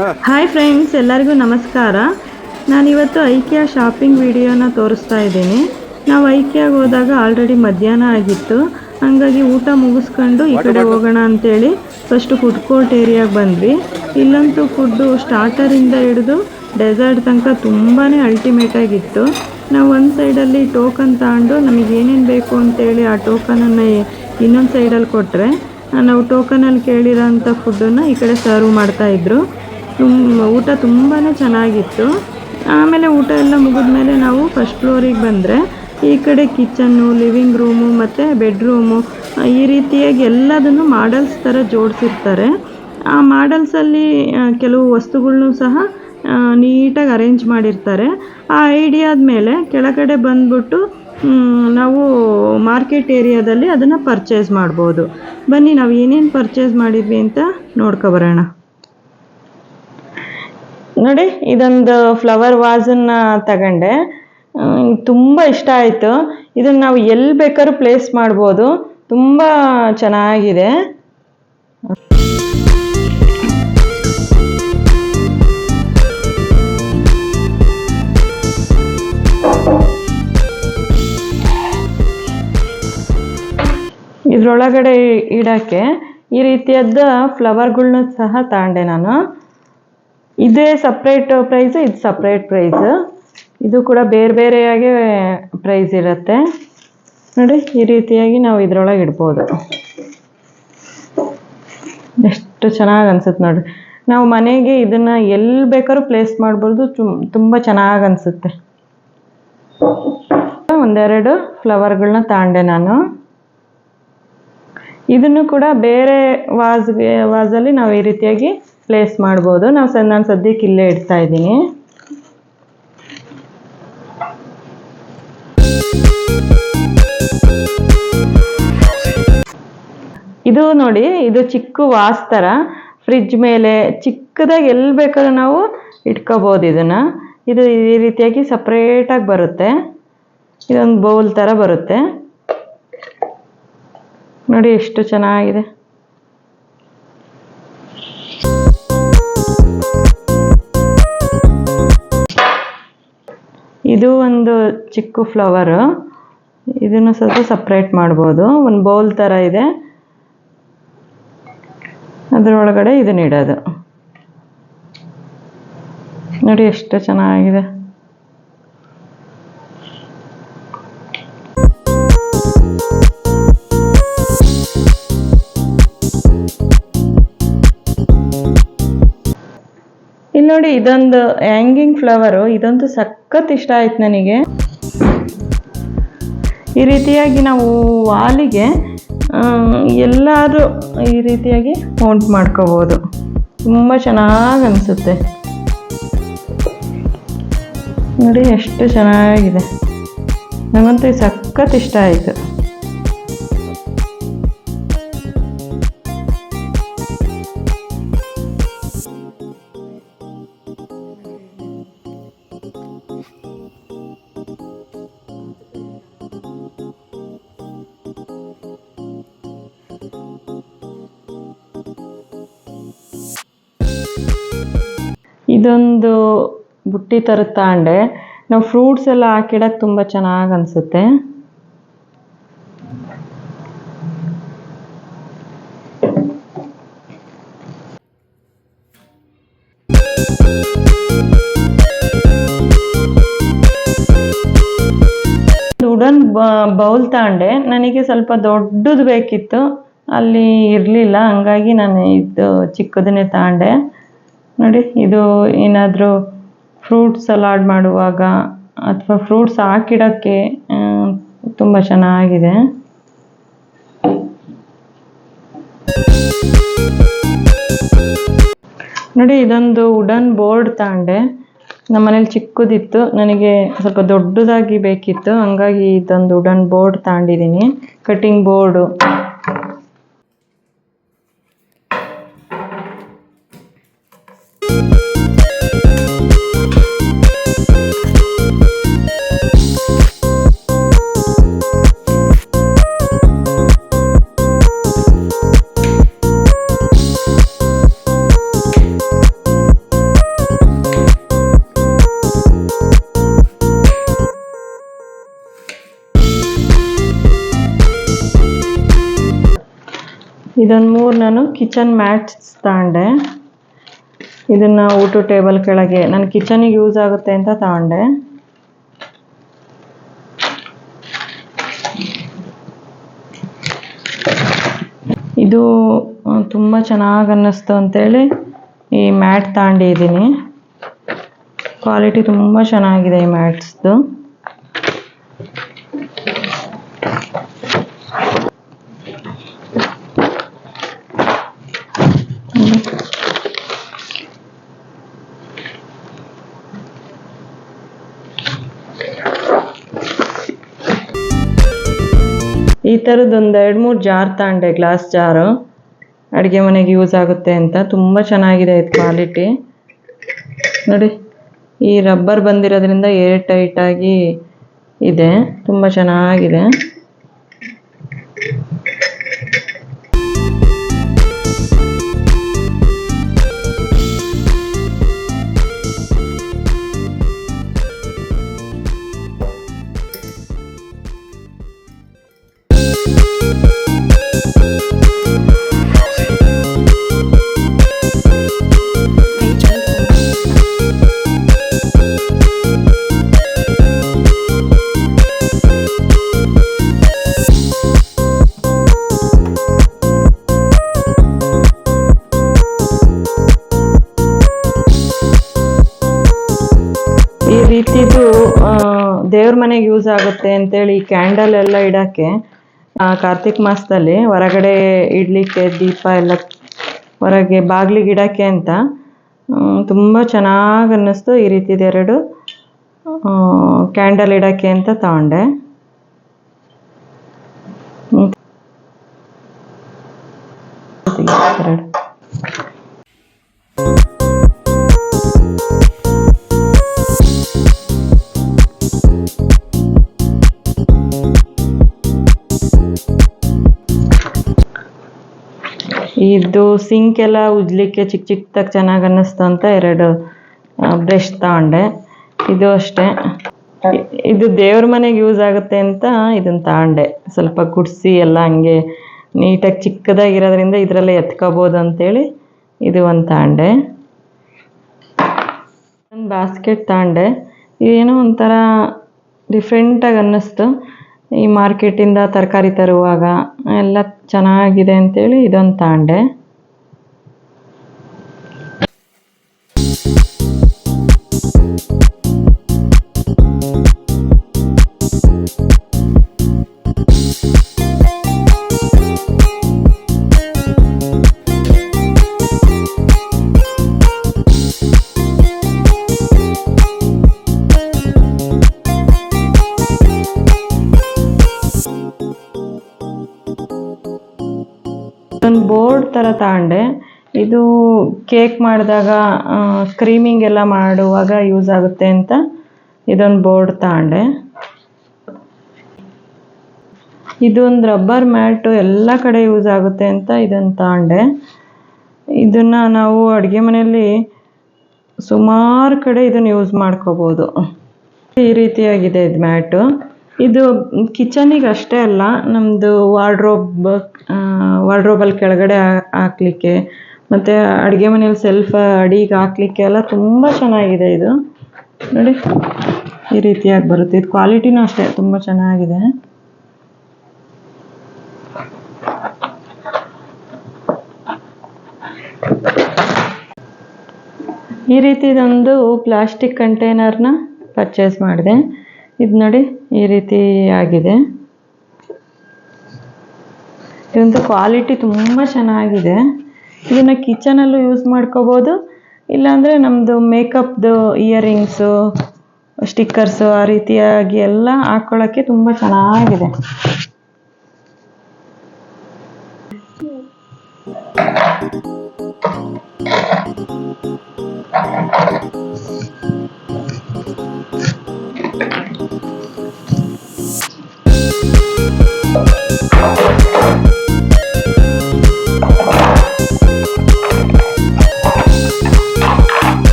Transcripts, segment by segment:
Hi friends, ಎಲ್ಲರಿಗೂ ನಮಸ್ಕಾರ. ನಾನಿವತ್ತು ಐಕಿಯಾ ಶಾಪಿಂಗ್ ವಿಡಿಯೋನ ತೋರಿಸ್ತಾ ಇದ್ದೀನಿ. ನಾವು ಐಕಿಯಾಗೆ ಹೋದಾಗ ಆಲ್ರೆಡಿ ಮಧ್ಯಾಹ್ನ ಆಗಿತ್ತು. ಹಾಗಾಗಿ ಊಟ ಮುಗಿಸ್ಕೊಂಡು ಈ ಕಡೆ ಹೋಗೋಣ ಅಂತೇಳಿ ಫಸ್ಟು ಫುಡ್ ಕೋರ್ಟ್ ಏರಿಯಾಗೆ ಬಂದ್ವಿ. ಇಲ್ಲಂತೂ ಫುಡ್ಡು ಸ್ಟಾರ್ಟರಿಂದ ಹಿಡಿದು ಡೆಸರ್ಟ್ ತನಕ ತುಂಬಾ ಅಲ್ಟಿಮೇಟ್ ಆಗಿತ್ತು. ನಾವು ಒಂದು ಸೈಡಲ್ಲಿ ಟೋಕನ್ ತಗೊಂಡು ನಮಗೆ ಏನೇನು ಬೇಕು ಅಂತೇಳಿ ಆ ಟೋಕನನ್ನು ಇನ್ನೊಂದು ಸೈಡಲ್ಲಿ ಕೊಟ್ಟರೆ ನಾವು ಟೋಕನಲ್ಲಿ ಕೇಳಿರೋಂಥ ಫುಡ್ಡನ್ನು ಈ ಕಡೆ ಸರ್ವ್ ಮಾಡ್ತಾಯಿದ್ರು. ಊಟ ತುಂಬಾ ಚೆನ್ನಾಗಿತ್ತು. ಆಮೇಲೆ ಊಟ ಎಲ್ಲ ಮುಗಿದ್ಮೇಲೆ ನಾವು ಫಸ್ಟ್ ಫ್ಲೋರಿಗೆ ಬಂದರೆ ಈ ಕಡೆ ಕಿಚನ್ನು, ಲಿವಿಂಗ್ ರೂಮು ಮತ್ತು ಬೆಡ್ರೂಮು ಈ ರೀತಿಯಾಗಿ ಎಲ್ಲದನ್ನು ಮಾಡಲ್ಸ್ ಥರ ಜೋಡಿಸಿರ್ತಾರೆ. ಆ ಮಾಡಲ್ಸಲ್ಲಿ ಕೆಲವು ವಸ್ತುಗಳ್ನೂ ಸಹ ನೀಟಾಗಿ ಅರೇಂಜ್ ಮಾಡಿರ್ತಾರೆ. ಆ ಐಡಿಯಾದ ಮೇಲೆ ಕೆಳಗಡೆ ಬಂದ್ಬಿಟ್ಟು ನಾವು ಮಾರ್ಕೆಟ್ ಏರಿಯಾದಲ್ಲಿ ಅದನ್ನು ಪರ್ಚೇಸ್ ಮಾಡ್ಬೋದು. ಬನ್ನಿ ನಾವು ಏನೇನು ಪರ್ಚೇಸ್ ಮಾಡಿದ್ವಿ ಅಂತ ನೋಡ್ಕೊಬರೋಣ. ನೋಡಿ, ಇದೊಂದು ಫ್ಲವರ್ ವಾಸನ್ನು ತಗೊಂಡೆ. ತುಂಬ ಇಷ್ಟ ಆಯಿತು. ಇದನ್ನು ನಾವು ಎಲ್ಲಿ ಬೇಕಾದ್ರೂ ಪ್ಲೇಸ್ ಮಾಡ್ಬೋದು. ತುಂಬ ಚೆನ್ನಾಗಿದೆ. ಇದರೊಳಗಡೆ ಇಡೋಕ್ಕೆ ಈ ರೀತಿಯಾದ ಫ್ಲವರ್ಗಳ್ನ ಸಹ ತಗೊಂಡೆ ನಾನು. ಇದೇ ಸಪ್ರೇಟ್ ಪ್ರೈಸ್, ಇದು ಸಪ್ರೇಟ್ ಪ್ರೈಸ್. ಇದು ಕೂಡ ಬೇರೆ ಬೇರೆಯಾಗಿ ಪ್ರೈಸ್ ಇರುತ್ತೆ. ನೋಡಿ, ಈ ರೀತಿಯಾಗಿ ನಾವು ಇದರೊಳಗೆ ಇಡ್ಬೋದು. ಎಷ್ಟು ಚೆನ್ನಾಗಿ ಅನ್ಸುತ್ತೆ ನೋಡಿ. ನಾವು ಮನೆಗೆ ಇದನ್ನು ಎಲ್ಲಿ ಬೇಕಾದ್ರೂ ಪ್ಲೇಸ್ ಮಾಡ್ಬೋದು. ತುಂಬ ಚೆನ್ನಾಗಿ ಅನಿಸುತ್ತೆ. ಒಂದೆರಡು ಫ್ಲವರ್ಗಳನ್ನ ತಗೊಂಡೆ ನಾನು. ಇದನ್ನು ಕೂಡ ಬೇರೆ ವಾಸಲ್ಲಿ ನಾವು ಈ ರೀತಿಯಾಗಿ ಪ್ಲೇಸ್ ಮಾಡ್ಬೋದು. ನಾನು ಸದ್ಯಕ್ಕೆ ಇಲ್ಲೇ ಇಡ್ತಾ ಇದ್ದೀನಿ. ಇದು ನೋಡಿ, ಇದು ಚಿಕ್ಕ ವಾಸ್ ಥರ ಫ್ರಿಜ್ ಮೇಲೆ ಚಿಕ್ಕದಾಗಿ ಎಲ್ಲಿ ಬೇಕಾದ್ರೂ ನಾವು ಇಟ್ಕೋಬೋದು ಇದನ್ನು. ಇದು ಈ ರೀತಿಯಾಗಿ ಸಪ್ರೇಟಾಗಿ ಬರುತ್ತೆ. ಇದೊಂದು ಬೌಲ್ ಥರ ಬರುತ್ತೆ. ನೋಡಿ ಎಷ್ಟು ಚೆನ್ನಾಗಿದೆ. ಇದು ಒಂದು ಚಿಕ್ಕ ಫ್ಲವರು. ಇದನ್ನು ಸ್ವಲ್ಪ ಸಪ್ರೇಟ್ ಮಾಡ್ಬೋದು. ಒಂದು ಬೌಲ್ ಥರ ಇದೆ, ಅದರೊಳಗಡೆ ಇದನ್ನ ಇಡೋದು. ನೋಡಿ ಎಷ್ಟು ಚೆನ್ನಾಗಿದೆ. ಇಲ್ಲಿ ನೋಡಿ, ಇದೊಂದು ಹ್ಯಾಂಗಿಂಗ್ ಫ್ಲವರು. ಇದಂತೂ ಸಖತ್ ಇಷ್ಟ ಆಯ್ತು ನನಗೆ. ಈ ರೀತಿಯಾಗಿ ನಾವು ವಾಲಿಗೆ ಎಲ್ಲಾದರೂ ಈ ರೀತಿಯಾಗಿ ಮೌಂಟ್ ಮಾಡ್ಕೋಬೋದು. ತುಂಬ ಚೆನ್ನಾಗಿ ಅನಿಸುತ್ತೆ. ನೋಡಿ ಎಷ್ಟು ಚೆನ್ನಾಗಿದೆ. ನನಗಂತೂ ಸಖತ್ ಇಷ್ಟ ಆಯಿತು. ಇದೊಂದು ಬುಟ್ಟಿ ಥರ ತಗೊಂಡೆ. ನಾವು ಫ್ರೂಟ್ಸ್ ಎಲ್ಲ ಹಾಕಿಡಕ್ಕೆ ತುಂಬ ಚೆನ್ನಾಗಿ ಅನಿಸುತ್ತೆ. ವುಡನ್ ಬೌಲ್ ತಗೊಂಡೆ. ನನಗೆ ಸ್ವಲ್ಪ ದೊಡ್ಡದು ಬೇಕಿತ್ತು, ಅಲ್ಲಿ ಇರಲಿಲ್ಲ. ಹಂಗಾಗಿ ನಾನು ಇದು ಚಿಕ್ಕದನ್ನೇ ತಗೊಂಡೆ. ನೋಡಿ, ಇದು ಏನಾದರೂ ಫ್ರೂಟ್ಸ್ ಸಲಾಡ್ ಮಾಡುವಾಗ ಅಥವಾ ಫ್ರೂಟ್ಸ್ ಹಾಕಿಡೋಕ್ಕೆ ತುಂಬ ಚೆನ್ನಾಗಿದೆ. ನೋಡಿ, ಇದೊಂದು ವುಡನ್ ಬೋರ್ಡ್ ತಗೊಂಡೆ. ನಮ್ಮ ಮನೇಲಿ ಚಿಕ್ಕದಿತ್ತು, ನನಗೆ ಸ್ವಲ್ಪ ದೊಡ್ಡದಾಗಿ ಬೇಕಿತ್ತು. ಹಂಗಾಗಿ ಇದೊಂದು ವುಡನ್ ಬೋರ್ಡ್ ತಗೊಂಡಿದ್ದೀನಿ, ಕಟಿಂಗ್ ಬೋರ್ಡು. ಇದೊಂದು 3 ನಾನು ಕಿಚನ್ ಮ್ಯಾಟ್ಸ್ ತಗೊಂಡೆ. ಇದನ್ನು ಊಟ ಟೇಬಲ್ ಕೆಳಗೆ ನನ್ನ ಕಿಚನಿಗೆ ಯೂಸ್ ಆಗುತ್ತೆ ಅಂತ ತಗೊಂಡೆ. ಇದು ತುಂಬ ಚೆನ್ನಾಗಿ ಅನ್ನಿಸ್ತು ಅಂತೇಳಿ ಈ ಮ್ಯಾಟ್ ತಗೊಂಡಿದ್ದೀನಿ. ಕ್ವಾಲಿಟಿ ತುಂಬ ಚೆನ್ನಾಗಿದೆ ಈ ಮ್ಯಾಟ್ಸ್ದು. ಈ ಥರದ್ದೊಂದು 2-3 ಜಾರ್ ತಗೊಂಡೆ, ಗ್ಲಾಸ್ ಜಾರು, ಅಡುಗೆ ಮನೆಗೆ ಯೂಸ್ ಆಗುತ್ತೆ ಅಂತ. ತುಂಬ ಚೆನ್ನಾಗಿದೆ ಇದು ಕ್ವಾಲಿಟಿ ನೋಡಿ. ಈ ರಬ್ಬರ್ ಬಂದಿರೋದ್ರಿಂದ ಏರ್ ಟೈಟಾಗಿ ಇದೆ, ತುಂಬ ಚೆನ್ನಾಗಿದೆ. ಈ ರೀತಿದು ದೇವ್ರ ಮನೆಗೆ ಯೂಸ್ ಆಗುತ್ತೆ ಅಂತೇಳಿ ಕ್ಯಾಂಡಲ್ ಎಲ್ಲ ಇಡೋಕ್ಕೆ ಕಾರ್ತಿಕ್ ಮಾಸದಲ್ಲಿ ಹೊರಗಡೆ ಇಡಲಿಕ್ಕೆ, ದೀಪ ಎಲ್ಲ ಹೊರಗೆ ಬಾಗಿಲಿಗೆ ಇಡೋಕ್ಕೆ ಅಂತ ತುಂಬ ಚೆನ್ನಾಗಿ ಅನ್ನಿಸ್ತು. ಈ ರೀತಿದು 2 ಕ್ಯಾಂಡಲ್ ಇಡೋಕ್ಕೆ ಅಂತ ತಗೊಂಡೆ. ಇದು ಸಿಂಕ್ ಎಲ್ಲ ಉಜ್ಲಿಕ್ಕೆ ಚಿಕ್ಕ ಚಿಕ್ಕದಾಗಿ ಚೆನ್ನಾಗಿ ಅನ್ನಿಸ್ತು ಅಂತ 2 ಬ್ರಷ್ ತಗೊಂಡೆ. ಇದು ಅಷ್ಟೇ, ಇದು ದೇವ್ರ ಮನೆಗೆ ಯೂಸ್ ಆಗುತ್ತೆ ಅಂತ ಇದನ್ನು ತಗೊಂಡೆ. ಸ್ವಲ್ಪ ಗುಡಿಸಿ ಎಲ್ಲ ಹಂಗೆ ನೀಟಾಗಿ ಚಿಕ್ಕದಾಗಿರೋದ್ರಿಂದ ಇದರಲ್ಲೇ ಎತ್ಕೋಬೋದು ಅಂತೇಳಿ ಇದು ಒಂದು ತಗೊಂಡೆ. ಒಂದು ಬಾಸ್ಕೆಟ್ ತಗೊಂಡೆ. ಇದೇನೋ ಒಂಥರ ಡಿಫ್ರೆಂಟಾಗಿ ಅನ್ನಿಸ್ತು. ಈ ಮಾರ್ಕೆಟಿಂದ ತರಕಾರಿ ತರುವಾಗ ಎಲ್ಲ ಚೆನ್ನಾಗಿದೆ ಅಂತೇಳಿ ಇದೊಂದು ತಗೊಂಡೆ. ಒಂದು ಬೋರ್ಡ್ ಥರ ತಗೊಂಡೆ. ಇದು ಕೇಕ್ ಮಾಡಿದಾಗ ಕ್ರೀಮಿಂಗ್ ಎಲ್ಲ ಮಾಡುವಾಗ ಯೂಸ್ ಆಗುತ್ತೆ ಅಂತ ಇದೊಂದು ಬೋರ್ಡ್ ತಗೊಂಡೆ. ಇದೊಂದು ರಬ್ಬರ್ ಮ್ಯಾಟು ಎಲ್ಲ ಕಡೆ ಯೂಸ್ ಆಗುತ್ತೆ ಅಂತ ಇದನ್ನು ತಗೊಂಡೆ. ಇದನ್ನು ನಾವು ಅಡುಗೆ ಮನೆಯಲ್ಲಿ ಸುಮಾರು ಕಡೆ ಇದನ್ನು ಯೂಸ್ ಮಾಡ್ಕೋಬೋದು. ಈ ರೀತಿಯಾಗಿದೆ ಇದು ಮ್ಯಾಟು. ಇದು ಕಿಚನಿಗೆ ಅಷ್ಟೇ ಅಲ್ಲ, ನಮ್ಮದು ವಾರ್ಡ್ರೋಬಲ್ಲಿ ಕೆಳಗಡೆ ಹಾಕ್ಲಿಕ್ಕೆ ಮತ್ತು ಅಡುಗೆ ಮನೇಲಿ ಸೆಲ್ಫ್ ಅಡಿಗೆ ಹಾಕ್ಲಿಕ್ಕೆ ಎಲ್ಲ ತುಂಬ ಚೆನ್ನಾಗಿದೆ. ಇದು ನೋಡಿ ಈ ರೀತಿಯಾಗಿ ಬರುತ್ತೆ. ಇದು ಕ್ವಾಲಿಟಿನೂ ಅಷ್ಟೇ ತುಂಬ ಚೆನ್ನಾಗಿದೆ. ಈ ರೀತಿದೊಂದು ಪ್ಲಾಸ್ಟಿಕ್ ಕಂಟೈನರ್ನ ಪರ್ಚೇಸ್ ಮಾಡಿದೆ. ಇದು ನೋಡಿ ಈ ರೀತಿ ಆಗಿದೆ. ಇದೊಂದು ಕ್ವಾಲಿಟಿ ತುಂಬ ಚೆನ್ನಾಗಿದೆ. ಇದನ್ನು ಕಿಚನಲ್ಲೂ ಯೂಸ್ ಮಾಡ್ಕೋಬೋದು, ಇಲ್ಲಾಂದರೆ ನಮ್ಮದು ಮೇಕಪ್ದು ಇಯರಿಂಗ್ಸು, ಸ್ಟಿಕ್ಕರ್ಸು ಆ ರೀತಿಯಾಗಿ ಎಲ್ಲ ಹಾಕ್ಕೊಳ್ಳೋಕ್ಕೆ ತುಂಬ ಚೆನ್ನಾಗಿದೆ.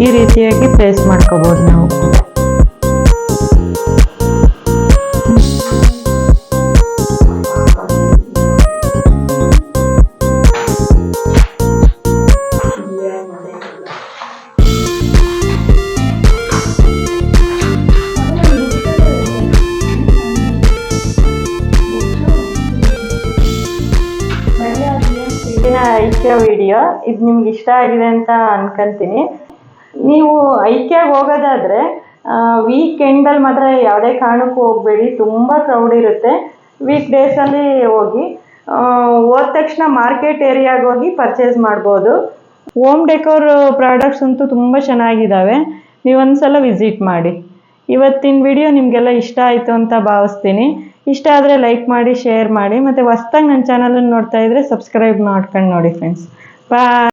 ಈ ರೀತಿಯಾಗಿ ಪ್ಲೇಸ್ ಮಾಡ್ಕೋಬೋದು ನಾವು. ಐಕ್ಯ ವಿಡಿಯೋ. ಇದು ನಿಮ್ಗೆ ಇಷ್ಟ ಆಗಿದೆ ಅಂತ ಅನ್ಕೊಂತೀನಿ. ನೀವು ಐಕ್ಯಾಗೆ ಹೋಗೋದಾದರೆ ವೀಕೆಂಡಲ್ಲಿ ಮಾತ್ರ ಯಾವುದೇ ಕಾರಣಕ್ಕೂ ಹೋಗಬೇಡಿ, ತುಂಬ ಕ್ರೌಡ್ ಇರುತ್ತೆ. ವೀಕ್ ಡೇಸಲ್ಲಿ ಹೋಗಿ, ಹೋದ ತಕ್ಷಣ ಮಾರ್ಕೆಟ್ ಏರಿಯಾಗೆ ಹೋಗಿ ಪರ್ಚೇಸ್ ಮಾಡ್ಬೋದು. ಹೋಮ್ ಡೆಕೋರ್ ಪ್ರಾಡಕ್ಟ್ಸ್ ಅಂತೂ ತುಂಬ ಚೆನ್ನಾಗಿದ್ದಾವೆ, ನೀವೊಂದ್ಸಲ ವಿಸಿಟ್ ಮಾಡಿ. ಇವತ್ತಿನ ವಿಡಿಯೋ ನಿಮಗೆಲ್ಲ ಇಷ್ಟ ಆಯಿತು ಅಂತ ಭಾವಿಸ್ತೀನಿ. ಇಷ್ಟ ಆದರೆ ಲೈಕ್ ಮಾಡಿ, ಶೇರ್ ಮಾಡಿ, ಮತ್ತು ಹೊಸ್ದಾಗಿ ನನ್ನ ಚಾನಲನ್ನು ನೋಡ್ತಾ ಇದ್ದರೆ ಸಬ್ಸ್ಕ್ರೈಬ್ ಮಾಡ್ಕೊಂಡು ನೋಡಿ ಫ್ರೆಂಡ್ಸ್. ಬಾಯ್.